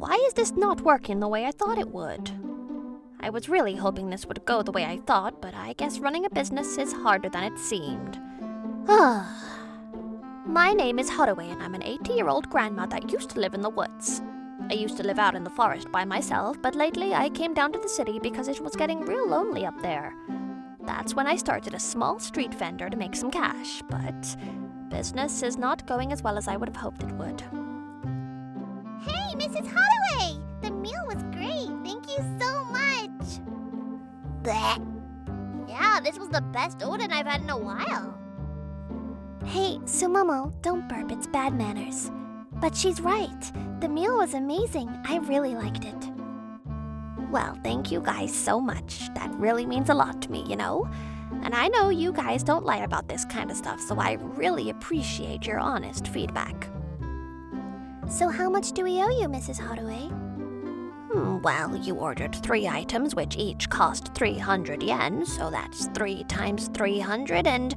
why is this not working the way I thought it would? I was really hoping this would go the way I thought, but I guess running a business is harder than it seemed. My name is Holloway, and I'm an 80-year-old grandma that used to live in the woods. I used to live out in the forest by myself, but lately I came down to the city because it was getting real lonely up there. That's when I started a small street vendor to make some cash, but business is not going as well as I would have hoped it would. Hey, Mrs. Holloway! The meal was great. Thank you so much. Bleh. Yeah, this was the best oden I've had in a while. Hey, Sumomo, don't burp, it's bad manners. But she's right. The meal was amazing. I really liked it. Well, thank you guys so much. That really means a lot to me, you know? And I know you guys don't lie about this kind of stuff, so I really appreciate your honest feedback. So how much do we owe you, Mrs. Holloway? Well, you ordered 3 items, which each cost 300 yen, so that's 3 times 300, and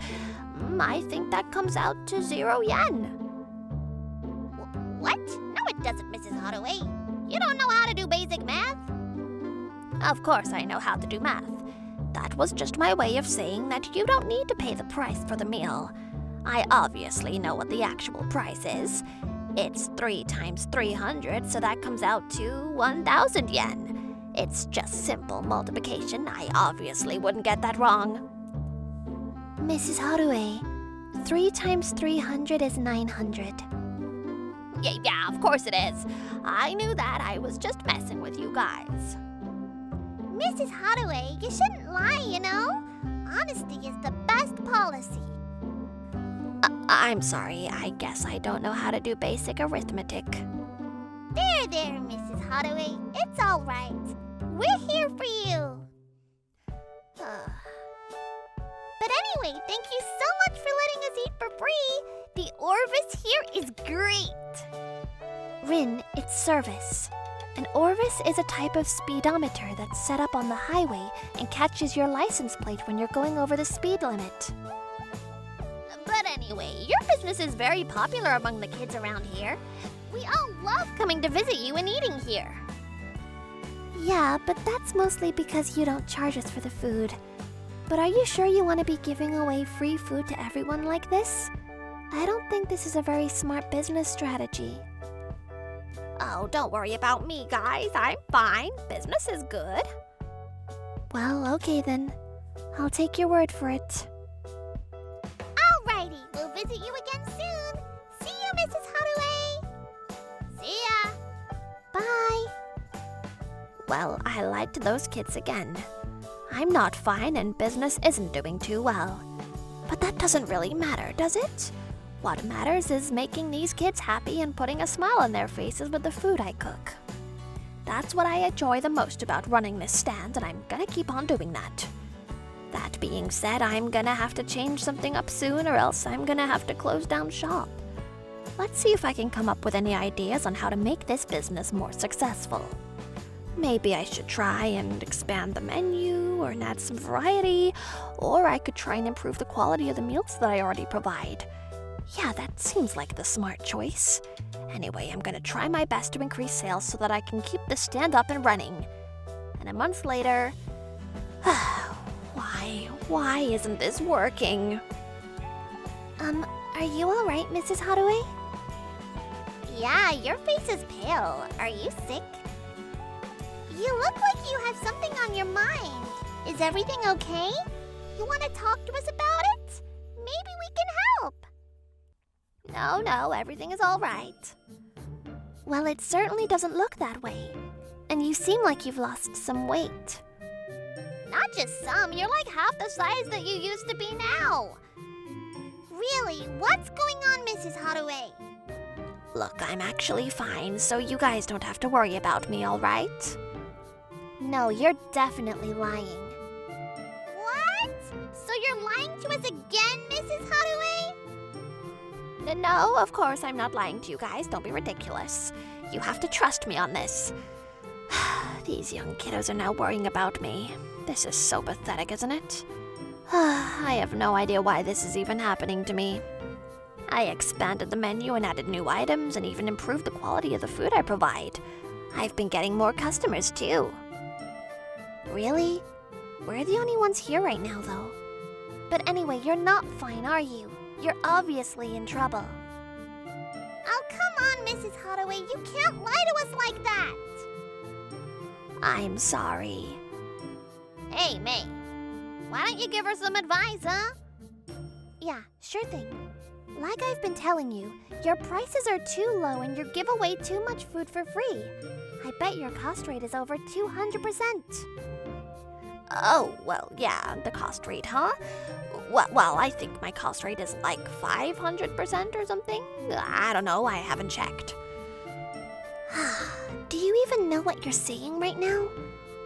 I think that comes out to 0 yen. What? No, it doesn't, Mrs. Holloway. You don't know how to do basic math? Of course I know how to do math. That was just my way of saying that you don't need to pay the price for the meal. I obviously know what the actual price is. It's 3 times 300, so that comes out to 1,000 yen. It's just simple multiplication. I obviously wouldn't get that wrong. Mrs. Holloway, 3 times 300 is 900. Yeah, of course it is. I knew that. I was just messing with you guys. Mrs. Holloway, you shouldn't lie, you know? Honesty is the best policy. I'm sorry. I guess I don't know how to do basic arithmetic. There, Mrs. Holloway. It's all right. We're here for you. But anyway, thank you so much for letting us eat for free. The Orvis here is great. Rin, it's service. An Orvis is a type of speedometer that's set up on the highway and catches your license plate when you're going over the speed limit. But anyway, your business is very popular among the kids around here. We all love coming to visit you and eating here. Yeah, but that's mostly because you don't charge us for the food. But are you sure you want to be giving away free food to everyone like this? I don't think this is a very smart business strategy. Oh, don't worry about me, guys. I'm fine. Business is good. Well, okay then. I'll take your word for it. Alrighty, we'll visit you again soon. See you, Mrs. Holloway. See ya. Bye. Well, I lied to those kids again. I'm not fine and business isn't doing too well. But that doesn't really matter, does it? What matters is making these kids happy and putting a smile on their faces with the food I cook. That's what I enjoy the most about running this stand, and I'm gonna keep on doing that. That being said, I'm gonna have to change something up soon, or else I'm gonna have to close down shop. Let's see if I can come up with any ideas on how to make this business more successful. Maybe I should try and expand the menu, or add some variety, or I could try and improve the quality of the meals that I already provide. Yeah, that seems like the smart choice. Anyway, I'm gonna try my best to increase sales so that I can keep the stand up and running. And a month later, why isn't this working? Are you alright, Mrs. Holloway? Yeah, your face is pale. Are you sick? You look like you have something on your mind. Is everything okay? You want to talk to us about it? Maybe we can help. No, everything is all right. Well, it certainly doesn't look that way. And you seem like you've lost some weight. Not just some, you're like half the size that you used to be now. Really, what's going on, Mrs. Holloway? Look, I'm actually fine, so you guys don't have to worry about me, all right? No, you're definitely lying. What? So you're lying to us again, Mrs. Holloway? No, of course I'm not lying to you guys. Don't be ridiculous. You have to trust me on this. These young kiddos are now worrying about me. This is so pathetic, isn't it? I have no idea why this is even happening to me. I expanded the menu and added new items and even improved the quality of the food I provide. I've been getting more customers too. Really? We're the only ones here right now, though. But anyway, you're not fine, are you? You're obviously in trouble. Oh, come on, Mrs. Holloway. You can't lie to us like that. I'm sorry. Hey, May. Why don't you give her some advice, huh? Yeah, sure thing. Like I've been telling you, your prices are too low and you give away too much food for free. I bet your cost rate is over 200%. Oh, well, yeah, the cost rate, huh? Well, I think my cost rate is like 500% or something. I don't know, I haven't checked. Do you even know what you're saying right now?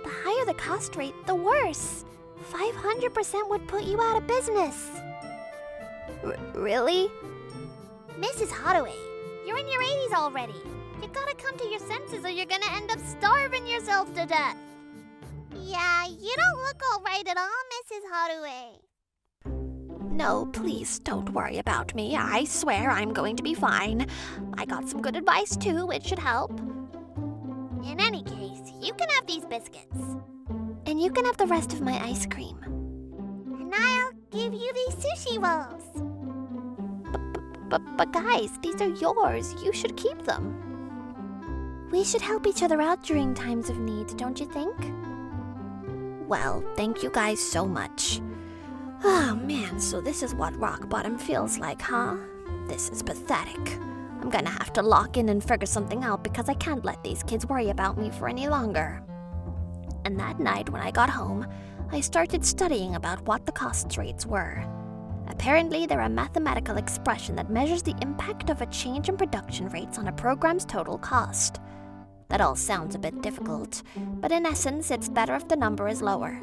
The higher the cost rate, the worse. 500% would put you out of business. Really? Mrs. Holloway, you're in your 80s already. You gotta come to your senses or you're gonna end up starving yourself to death. Yeah, you don't look all right at all, Mrs. Holloway. No, please don't worry about me. I swear I'm going to be fine. I got some good advice too, it should help. In any case, you can have these biscuits. And you can have the rest of my ice cream. And I'll give you these sushi rolls. But guys, these are yours. You should keep them. We should help each other out during times of need, don't you think? Well, thank you guys so much. Oh man, so this is what rock bottom feels like, huh? This is pathetic. I'm gonna have to lock in and figure something out because I can't let these kids worry about me for any longer. And that night when I got home, I started studying about what the cost rates were. Apparently, they're a mathematical expression that measures the impact of a change in production rates on a program's total cost. That all sounds a bit difficult, but in essence, it's better if the number is lower.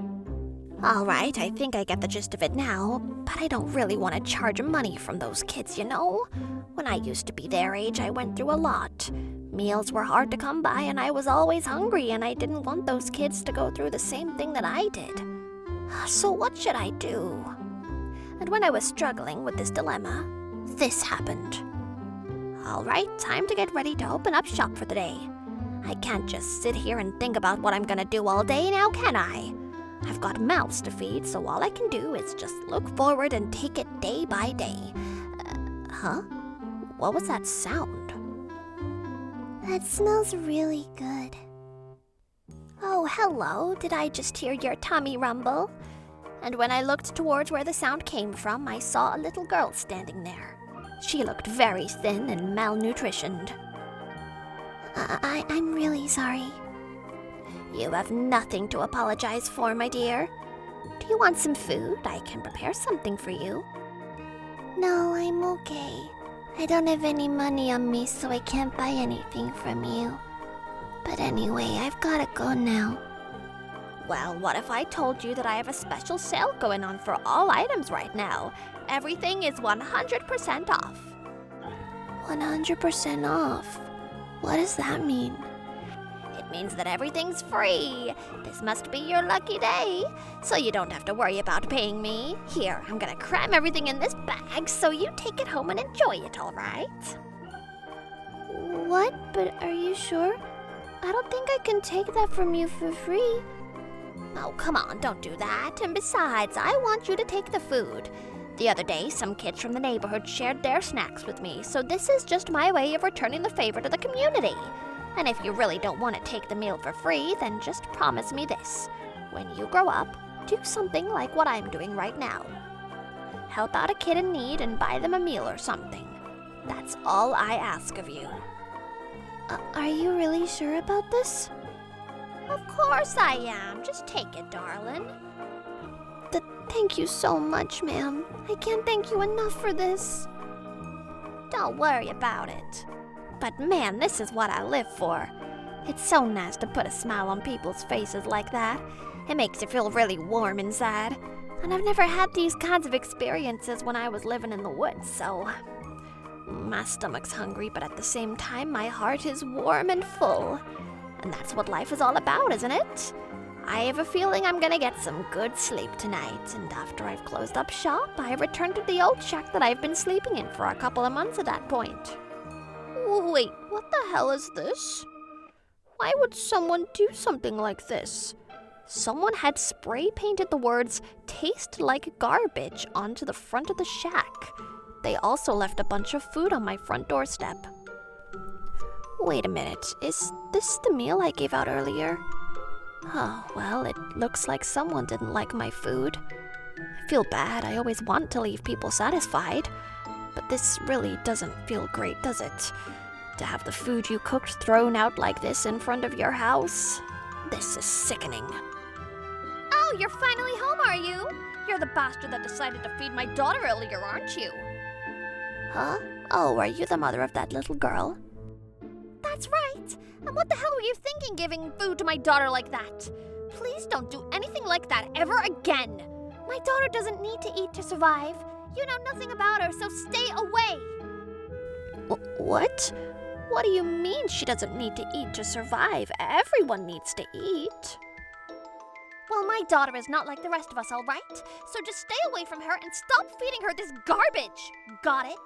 Alright, I think I get the gist of it now, but I don't really want to charge money from those kids, you know? When I used to be their age, I went through a lot. Meals were hard to come by, and I was always hungry, and I didn't want those kids to go through the same thing that I did. So what should I do? And when I was struggling with this dilemma, this happened. Alright, time to get ready to open up shop for the day. I can't just sit here and think about what I'm gonna do all day now, can I? I've got mouths to feed, so all I can do is just look forward and take it day by day. Huh? What was that sound? That smells really good. Oh, hello. Did I just hear your tummy rumble? And when I looked towards where the sound came from, I saw a little girl standing there. She looked very thin and malnutritioned. I'm really sorry. You have nothing to apologize for, my dear. Do you want some food? I can prepare something for you. No, I'm okay. I don't have any money on me, so I can't buy anything from you. But anyway, I've gotta go now. Well, what if I told you that I have a special sale going on for all items right now? Everything is 100% off. 100% off? What does that mean? It means that everything's free. This must be your lucky day. So you don't have to worry about paying me. Here, I'm gonna cram everything in this bag so you take it home and enjoy it, all right? What? But are you sure? I don't think I can take that from you for free. Oh, come on, don't do that. And besides, I want you to take the food. The other day, some kids from the neighborhood shared their snacks with me, so this is just my way of returning the favor to the community. And if you really don't want to take the meal for free, then just promise me this. When you grow up, do something like what I'm doing right now. Help out a kid in need and buy them a meal or something. That's all I ask of you. Are you really sure about this? Of course I am. Just take it, darling. Thank you so much, ma'am. I can't thank you enough for this. Don't worry about it. But man, this is what I live for. It's so nice to put a smile on people's faces like that. It makes you feel really warm inside. And I've never had these kinds of experiences when I was living in the woods, so... My stomach's hungry, but at the same time, my heart is warm and full. And that's what life is all about, isn't it? I have a feeling I'm gonna get some good sleep tonight, and after I've closed up shop, I return to the old shack that I've been sleeping in for a couple of months at that point. Wait, what the hell is this? Why would someone do something like this? Someone had spray painted the words "taste like garbage" onto the front of the shack. They also left a bunch of food on my front doorstep. Wait a minute, is this the meal I gave out earlier? Oh, well, it looks like someone didn't like my food. I feel bad, I always want to leave people satisfied. But this really doesn't feel great, does it? To have the food you cooked thrown out like this in front of your house? This is sickening. Oh, you're finally home, are you? You're the bastard that decided to feed my daughter earlier, aren't you? Huh? Oh, are you the mother of that little girl? That's right. And what the hell were you thinking giving food to my daughter like that? Please don't do anything like that ever again. My daughter doesn't need to eat to survive. You know nothing about her, so stay away. What? What do you mean she doesn't need to eat to survive? Everyone needs to eat. Well, my daughter is not like the rest of us, all right? So just stay away from her and stop feeding her this garbage. Got it?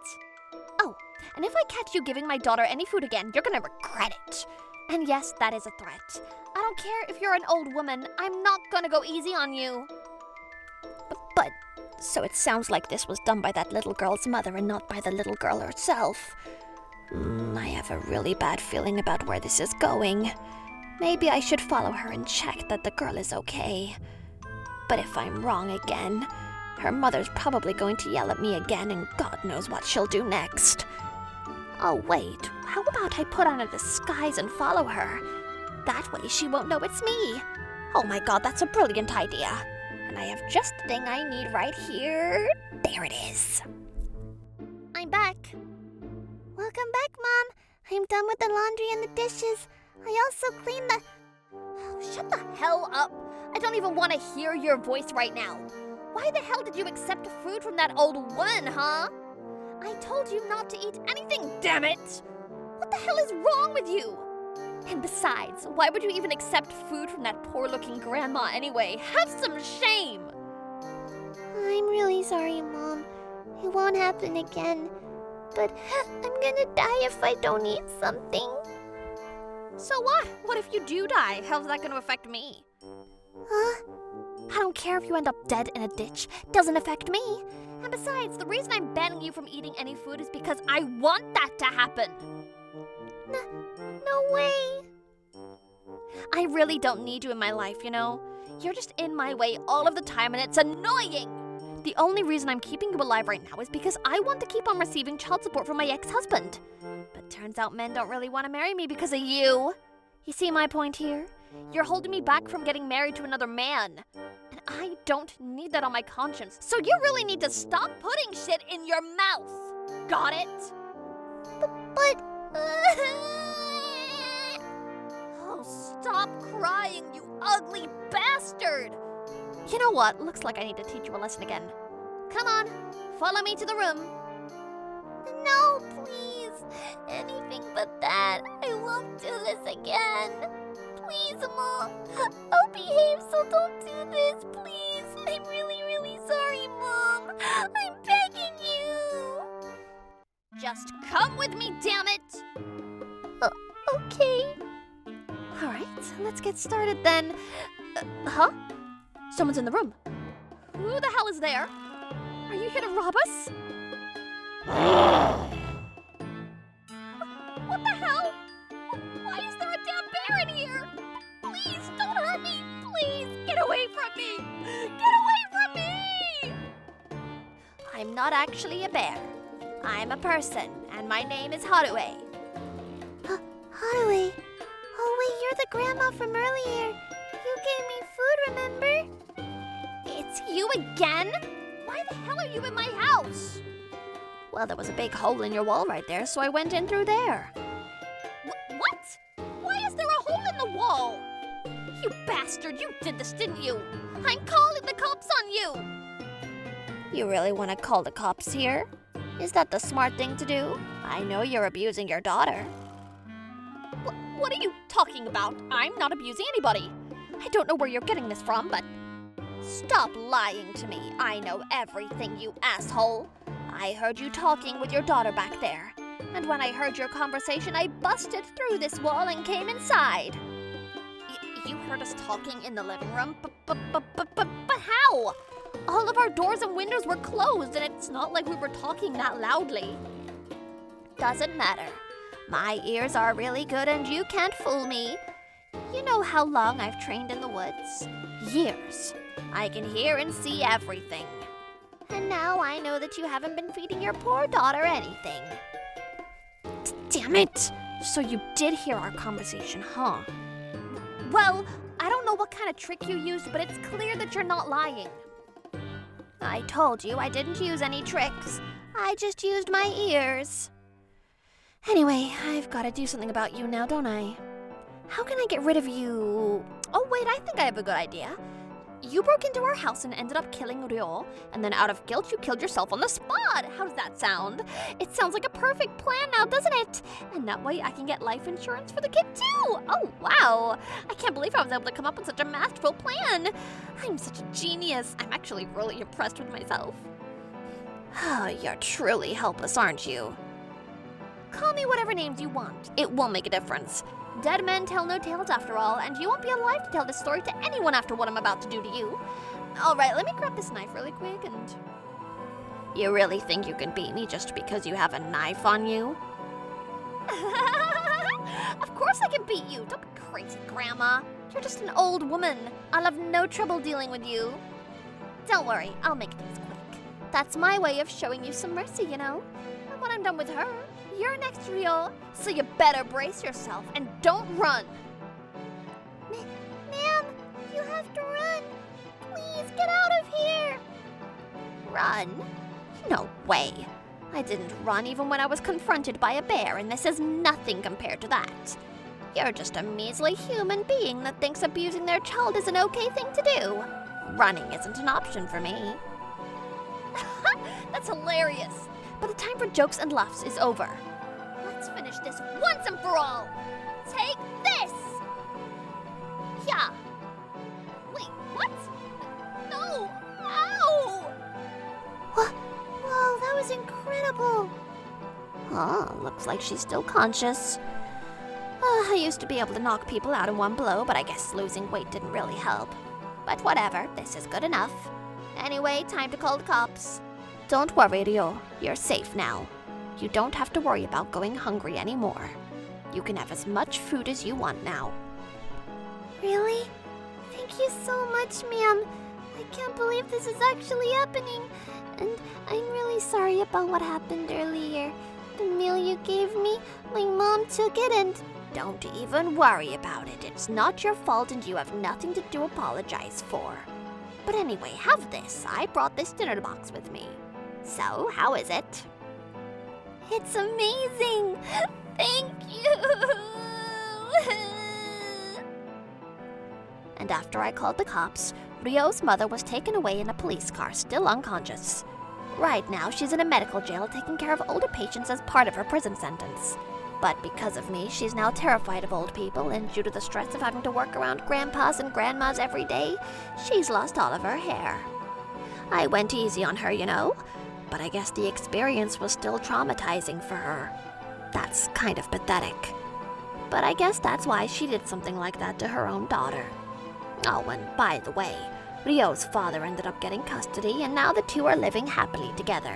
Oh, and if I catch you giving my daughter any food again, you're gonna regret it. And yes, that is a threat. I don't care if you're an old woman, I'm not gonna go easy on you. But, so it sounds like this was done by that little girl's mother and not by the little girl herself. I have a really bad feeling about where this is going. Maybe I should follow her and check that the girl is okay. But if I'm wrong again, her mother's probably going to yell at me again, and God knows what she'll do next. Oh wait, how about I put on a disguise and follow her? That way she won't know it's me. Oh my God, that's a brilliant idea. And I have just the thing I need right here. There it is. I'm back. Welcome back, Mom. I'm done with the laundry and the dishes. I also cleaned the... Oh, shut the hell up. I don't even want to hear your voice right now. Why the hell did you accept food from that old woman, huh? I told you not to eat anything, damn it! What the hell is wrong with you? And besides, why would you even accept food from that poor-looking grandma anyway? Have some shame! I'm really sorry, Mom. It won't happen again. But I'm gonna die if I don't eat something. So what? What if you do die? How's that gonna affect me? Huh? I don't care if you end up dead in a ditch. Doesn't affect me. And besides, the reason I'm banning you from eating any food is because I want that to happen. No way. I really don't need you in my life, you know? You're just in my way all of the time and it's annoying. The only reason I'm keeping you alive right now is because I want to keep on receiving child support from my ex-husband. But turns out men don't really want to marry me because of you. You see my point here? You're holding me back from getting married to another man. And I don't need that on my conscience. So you really need to stop putting shit in your mouth. Got it? But... Oh, stop crying, you ugly bastard! You know what? Looks like I need to teach you a lesson again. Come on, follow me to the room. No, please. Anything but that. I won't do this again. Please, Mom. I'll behave, so don't do this, please. I'm really, really sorry, Mom. I'm begging you. Just come with me, damn it! Okay. All right, let's get started then. Huh? Someone's in the room. Who the hell is there? Are you here to rob us? What the hell? Why is there a damn bear in here? Please, don't hurt me. Please, get away from me. Get away from me! I'm not actually a bear. I'm a person, and my name is Haruwe. Haruwe. Oh, wait, you're the grandma from earlier. You gave me food, remember? It's you again? Why the hell are you in my house? Well, there was a big hole in your wall right there, so I went in through there. What? Why is there a hole in the wall? You bastard, you did this, didn't you? I'm calling the cops on you! You really want to call the cops here? Is that the smart thing to do? I know you're abusing your daughter. What are you talking about? I'm not abusing anybody. I don't know where you're getting this from, but... Stop lying to me. I know everything, you asshole. I heard you talking with your daughter back there. And when I heard your conversation, I busted through this wall and came inside. You heard us talking in the living room? But how? All of our doors and windows were closed, and it's not like we were talking that loudly. Doesn't matter. My ears are really good, and you can't fool me. You know how long I've trained in the woods? Years. I can hear and see everything. And now I know that you haven't been feeding your poor daughter anything. Damn it! So you did hear our conversation, huh? Well, I don't know what kind of trick you used, but it's clear that you're not lying. I told you I didn't use any tricks. I just used my ears. Anyway, I've got to do something about you now, don't I? How can I get rid of you? Oh wait, I think I have a good idea. You broke into our house and ended up killing Ryo, and then out of guilt you killed yourself on the spot. How does that sound? It sounds like a perfect plan now, doesn't it? And that way I can get life insurance for the kid too. Oh wow, I can't believe I was able to come up with such a masterful plan. I'm such a genius. I'm actually really impressed with myself. Oh, you're truly helpless, aren't you? Call me whatever names you want. It won't make a difference. Dead men tell no tales after all, and you won't be alive to tell this story to anyone after what I'm about to do to you. Alright, let me grab this knife really quick and... You really think you can beat me just because you have a knife on you? Of course I can beat you! Don't be crazy, Grandma. You're just an old woman. I'll have no trouble dealing with you. Don't worry, I'll make things quick. That's my way of showing you some mercy, you know? And when I'm done with her, you're next, Ryo, so you better brace yourself and don't run. Ma'am, you have to run. Please get out of here. Run? No way. I didn't run even when I was confronted by a bear, and this is nothing compared to that. You're just a measly human being that thinks abusing their child is an okay thing to do. Running isn't an option for me. That's hilarious. But the time for jokes and laughs is over. Let's finish this once and for all. Take this! Yeah. Wait, what? No! Ow! Whoa, that was incredible. Oh, looks like she's still conscious. I used to be able to knock people out in one blow, but I guess losing weight didn't really help. But whatever, this is good enough. Anyway, time to call the cops. Don't worry, Ryo. You're safe now. You don't have to worry about going hungry anymore. You can have as much food as you want now. Really? Thank you so much, ma'am. I can't believe this is actually happening. And I'm really sorry about what happened earlier. The meal you gave me, my mom took it and... Don't even worry about it. It's not your fault and you have nothing to apologize for. But anyway, have this. I brought this dinner box with me. So, how is it? It's amazing! Thank you! And after I called the cops, Ryo's mother was taken away in a police car, still unconscious. Right now, she's in a medical jail taking care of older patients as part of her prison sentence. But because of me, she's now terrified of old people, and due to the stress of having to work around grandpas and grandmas every day, she's lost all of her hair. I went easy on her, you know, but I guess the experience was still traumatizing for her. That's kind of pathetic. But I guess that's why she did something like that to her own daughter. Oh, and by the way, Ryo's father ended up getting custody, and now the two are living happily together.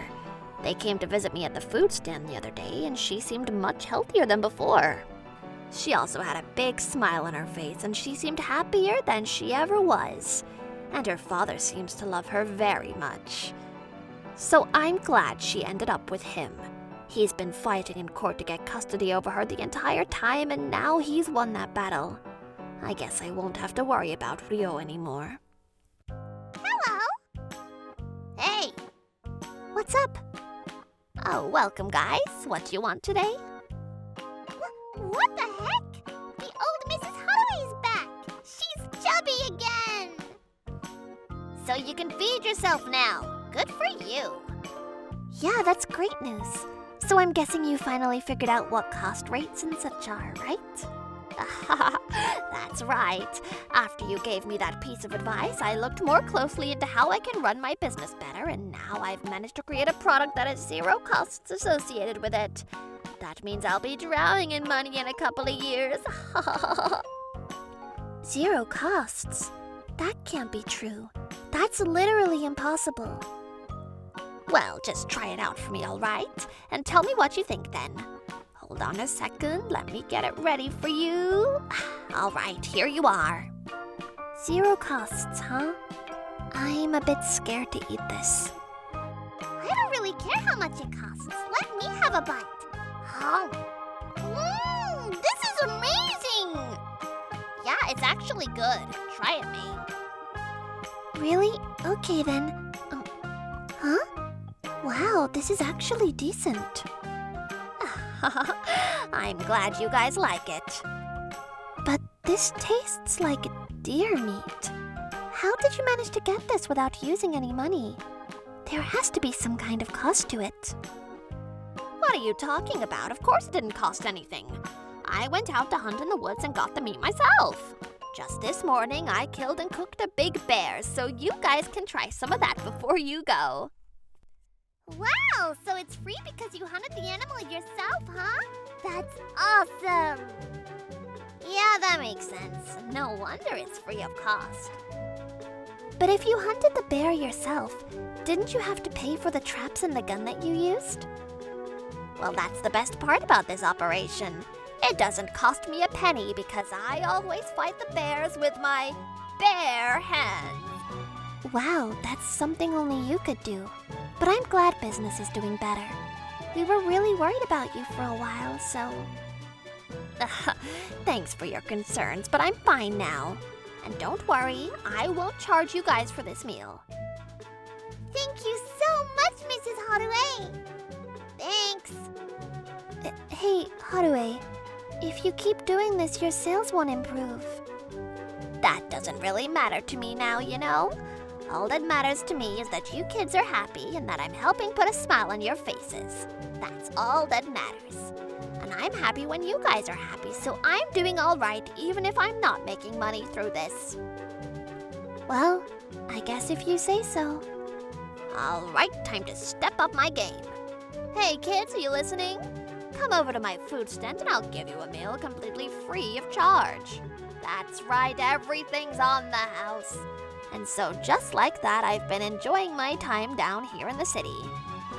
They came to visit me at the food stand the other day, and she seemed much healthier than before. She also had a big smile on her face, and she seemed happier than she ever was. And her father seems to love her very much. So I'm glad she ended up with him. He's been fighting in court to get custody over her the entire time, and now he's won that battle. I guess I won't have to worry about Ryo anymore. Hello. Hey. What's up? Oh, welcome, guys. What do you want today? What the heck? The old Mrs. Holloway's back. She's chubby again. So you can feed yourself now. Good for you. Yeah, that's great news. So I'm guessing you finally figured out what cost rates and such are, right? That's right. After you gave me that piece of advice, I looked more closely into how I can run my business better, and now I've managed to create a product that has zero costs associated with it. That means I'll be drowning in money in a couple of years. 0 costs? That can't be true. That's literally impossible. Well, just try it out for me, all right? And tell me what you think then. Hold on a second. Let me get it ready for you. All right, here you are. 0 costs, huh? I'm a bit scared to eat this. I don't really care how much it costs. Let me have a bite. This is amazing! Yeah, it's actually good. Try it, May. Really? Okay then. Huh? Wow, this is actually decent. I'm glad you guys like it. But this tastes like deer meat. How did you manage to get this without using any money? There has to be some kind of cost to it. What are you talking about? Of course it didn't cost anything. I went out to hunt in the woods and got the meat myself. Just this morning, I killed and cooked a big bear, so you guys can try some of that before you go. Wow, so it's free because you hunted the animal yourself, huh? That's awesome! Yeah, that makes sense. No wonder it's free of cost. But if you hunted the bear yourself, didn't you have to pay for the traps and the gun that you used? Well, that's the best part about this operation. It doesn't cost me a penny because I always fight the bears with my bare hands. Wow, that's something only you could do. But I'm glad business is doing better. We were really worried about you for a while, so... Thanks for your concerns, but I'm fine now. And don't worry, I won't charge you guys for this meal. Thank you so much, Mrs. Haruei. Thanks. Hey, Haruei, if you keep doing this, your sales won't improve. That doesn't really matter to me now, you know? All that matters to me is that you kids are happy and that I'm helping put a smile on your faces. That's all that matters. And I'm happy when you guys are happy, so I'm doing all right even if I'm not making money through this. Well, I guess if you say so. All right, time to step up my game. Hey kids, are you listening? Come over to my food stand and I'll give you a meal completely free of charge. That's right, everything's on the house. And so just like that, I've been enjoying my time down here in the city.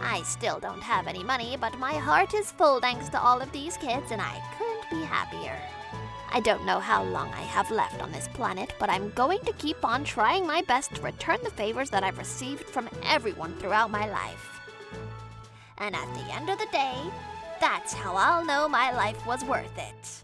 I still don't have any money, but my heart is full thanks to all of these kids, and I couldn't be happier. I don't know how long I have left on this planet, but I'm going to keep on trying my best to return the favors that I've received from everyone throughout my life. And at the end of the day, that's how I'll know my life was worth it.